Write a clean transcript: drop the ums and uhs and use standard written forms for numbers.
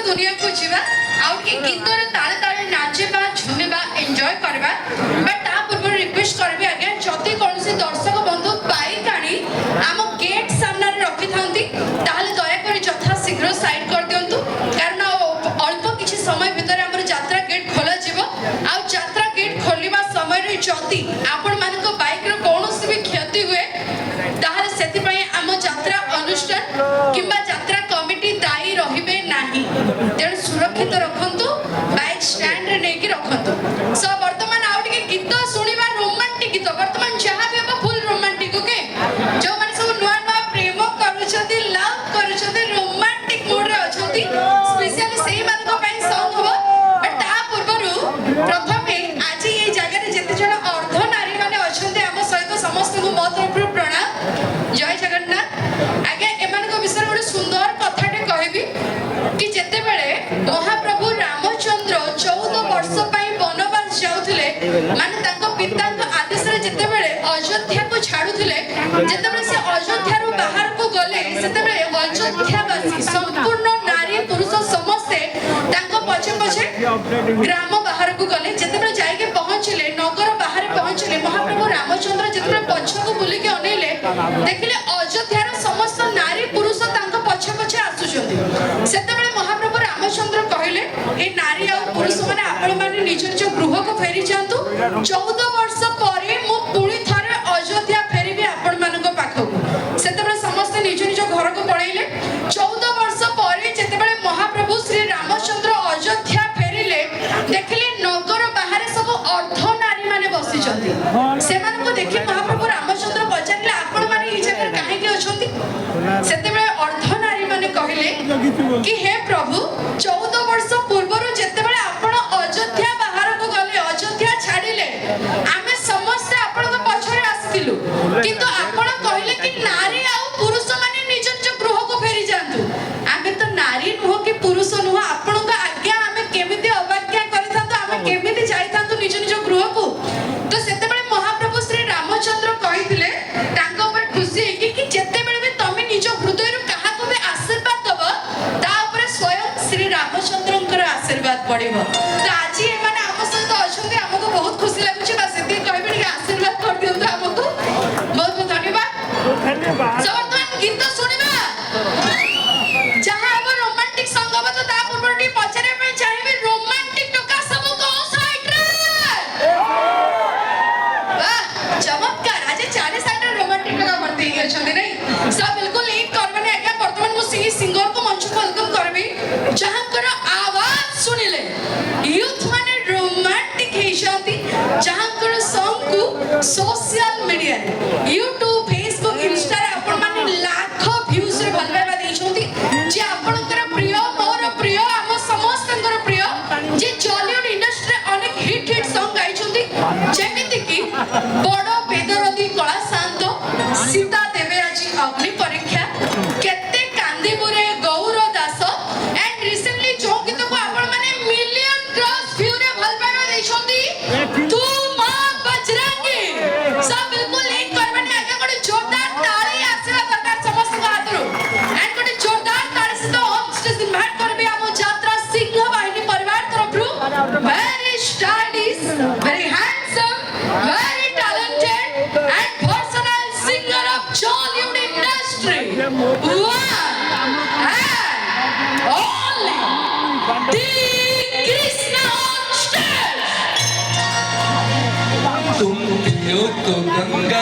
दुनिया को जीवा आउ के गीतर ताले ताले नाचेबा झुमेबा एन्जॉय करबा बट ता पूर्व रिक्वेस्ट करबे आगे जति कोनसी दर्शक बंधु बाइक आनी आम गेट सामने रखि थांती ताले दया करी यथा शीघ्र साइड कर दियंतु कारण अल्प किछि समय भितर हमर यात्रा गेट खोला जीवो आ यात्रा गेट खोलिबा समय रे जति आपण मान को बाइक रो कोनोसी भी क्षति हुए ताहाले सेति पई आम यात्रा अनुष्ठान किबा यात्रा कमिटी दायी रहिबे नाही तेण सुरक्षित रखंतु बाइक स्टैंड रे नेकी रखंतु सो वर्तमान आउ टिके गीत सुनिबा रोमांटिक गीत वर्तमान जहा भी हम फुल रोमांटिक ओके जो माने सब नुआ नुआ प्रेम करूछथि लव करूछथि रोमांटिक मूड रे अछथि स्पेशली सेही मान को पई सॉन्ग हो बट ता पूर्वरु प्रथमे आज ये जगह रे जते जण अर्ध नारी माने अछथि हम सहित समस्त को मो तरफ प्रणाम जय जगन्नाथ आगे एमान को विषय गोटे सुंदर कथाटे कहबी कि जेते बेले महाप्रभु रामचंद्र 14 वर्ष पई वनवास जाउथिले माने ताको पिताक आदेश रे जेते बेले अयोध्या को छाडुथिले जेते बेले से अयोध्या रो बाहर को गले सेते बेले अयोध्यावासी संपूर्ण नारी पुरुष समस्त ताको पछे पछे ग्राम बाहर को गले जेते बेले जाई के पहुंचले नगर बाहर पहुंचले महाप्रभु रामचंद्र जेते बेले पछ को बुली के अनेले देखिले अयोध्या रो समस्त नारी पुरुष ताको पछे पछे आसुछथि सेते बेले महाप्रभु रामचंद्र कहले ए नारी आ पुरुष माने आपण माने निज निज गृह को फेरी जांतु 14 वर्ष परे मु पुणी थारे अयोध्या फेरीबे आपण मानको पाखो सेते बेले समस्त निज निज घर को पळैले 14 वर्ष परे जेते बेले महाप्रभु श्री रामचंद्र अयोध्या फेरिले देखिले नगर बाहर सब अर्ध नारी माने बसी जंती से मान को देखि महाप्रभु रामचंद्र पचारले आपण माने ई जगह काहे के अछंती सेते बेले अर्ध नारी माने कहिले कि हे प्रभु 14 वर्ष पूर्व जेते बेले आपण अयोध्या बाहर को गले अयोध्या छाडिले आमे समस्त आपण को पछरे आसिलु किंतु आपण कहिले कि नारी आ पुरुष माने निज निज गृह को फेरी जांतु आमे तो नारी नुह कि पुरुष नुह आपण को आज्ञा आमे केमिति अवज्ञा करिथांतु आमे केमिति जाइथांतु निज निज गृह को तो सेते बेले महाप्रभु श्री रामचंद्र कहिथिले तांको ऊपर खुशी कि जेते बेले भी तमे निज हृदय रो काहा को भी आशीर्वाद दबो ता ऊपर स्वयं श्री रामचंद्रंकर आशीर्वाद पड़िबो तो आज ए माने हम सहित अछंती हमको बहुत खुशी लागुची बस एति कहबे कि आशीर्वाद कर दियंतु हमको बहुत बहुत धन्यवाद समर्थन गीत सुनिबा जहां हम रोमांटिक संग अब तो ता पूर्व टी पछरे पे चाहिबे रोमांटिक टोका सब को साइड रे वाह चमत्कार आज चारे साइड रे रोमांटिक टोका भरते ही अछंती नहीं सब बिल्कुल एक करबने आज्ञा वर्तमान मु सी सिंगर को मंच को वेलकम करबी जहां कर आवाज सुनिले यूथ माने रोमांटिक हे जाती जहां कर सॉन्ग को social media YouTube Facebook Insta रे आपण माने लाख व्यूज रे भलबा देई छथि जे आपनकर प्रिय मोर प्रिय हम समस्तकर प्रिय जे बॉलीवुड इंडस्ट्री अनेक हिट हिट सॉन्ग गाई छथि जेमिति कि बड़ बेदरदी कला शांत सीता देवे आज अग्नि परीक्षा केते कांदीपुरे गौर दास एंड रिसेंटली जो गीत को आपण माने मिलियन क्रॉस व्यू रे भलबा देई छथि तू मां बजरंगी सब बिल्कुल एक करबने आगे कोडी जोरदार ताली आशीर्वाद दरकार समस्त को हाथरो एंड कोडी जोरदार ताली से तो हम स्टेज इनवाइट करबे हम यात्रा सिंह वाहिनी परिवार तरफ very stylish very handsome very talented and personal singer of Bollywood industry only D Krishna on stage तुम पियो तो गंगा